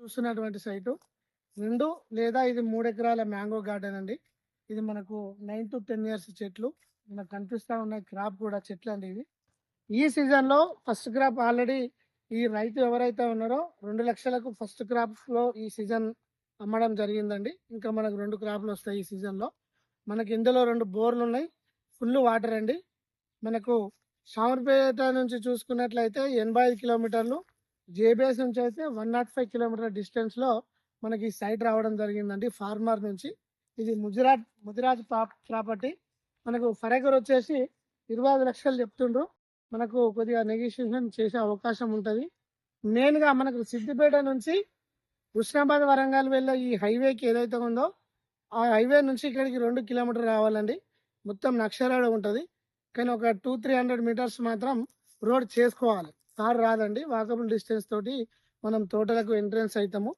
చూస్తున్నటువంటి సైటు 2 లేదా ఇది 3 ఎకరాల మ్యాంగో గార్డెన్ అండి. ఇది మనకు 9-10 ఇయర్స్ చెట్లు. మనకు కనిపిస్తా ఉన్నాయి క్రాప్ కూడా చెట్లు అండి ఇవి. ఈ సీజన్‌లో ఫస్ట్ క్రాప్ ఆల్రెడీ ఈ రైతు ఎవరైతే ఉన్నారో 2 లక్షలకు ఫస్ట్ క్రాప్‌లో ఈ సీజన్ అమ్మడం జరిగిందండి. ఇంకా మనకు 2 క్రాప్‌లు వస్తాయి ఈ సీజన్‌లో. మనకి ఇందులో 2 బోర్లు ఉన్నాయి. ఫుల్ వాటర్ అండి. మనకు షామర్పేట నుంచి చూసుకున్నట్లయితే 85 కిలోమీటర్లు, జేబీఎస్ నుంచి అయితే 105 కిలోమీటర్ డిస్టెన్స్లో మనకి ఈ సైట్ రావడం జరిగిందండి ఫార్మర్ నుంచి. ఇది ముదిరాజ్ ప్రాపర్టీ. మనకు ఫర్ ఎకర్ వచ్చేసి 25 లక్షలు చెప్తుండ్రు. మనకు కొద్దిగా నెగోషియేషన్ చేసే అవకాశం ఉంటుంది. మెయిన్గా మనకు సిద్దిపేట నుంచి హుస్నాబాద్ వరంగల్ వెళ్ళే ఈ హైవేకి ఏదైతే ఉందో ఆ హైవే నుంచి ఇక్కడికి 2 కిలోమీటర్ రావాలండి. మొత్తం నక్షరాడు ఉంటుంది. కానీ ఒక 200-300 మీటర్స్ మాత్రం రోడ్ చేసుకోవాలి. కార్ రాదండి. వాకబుల్ డిస్టెన్స్ తోటి మనం తోటలకు ఎంట్రెన్స్ అవుతాము.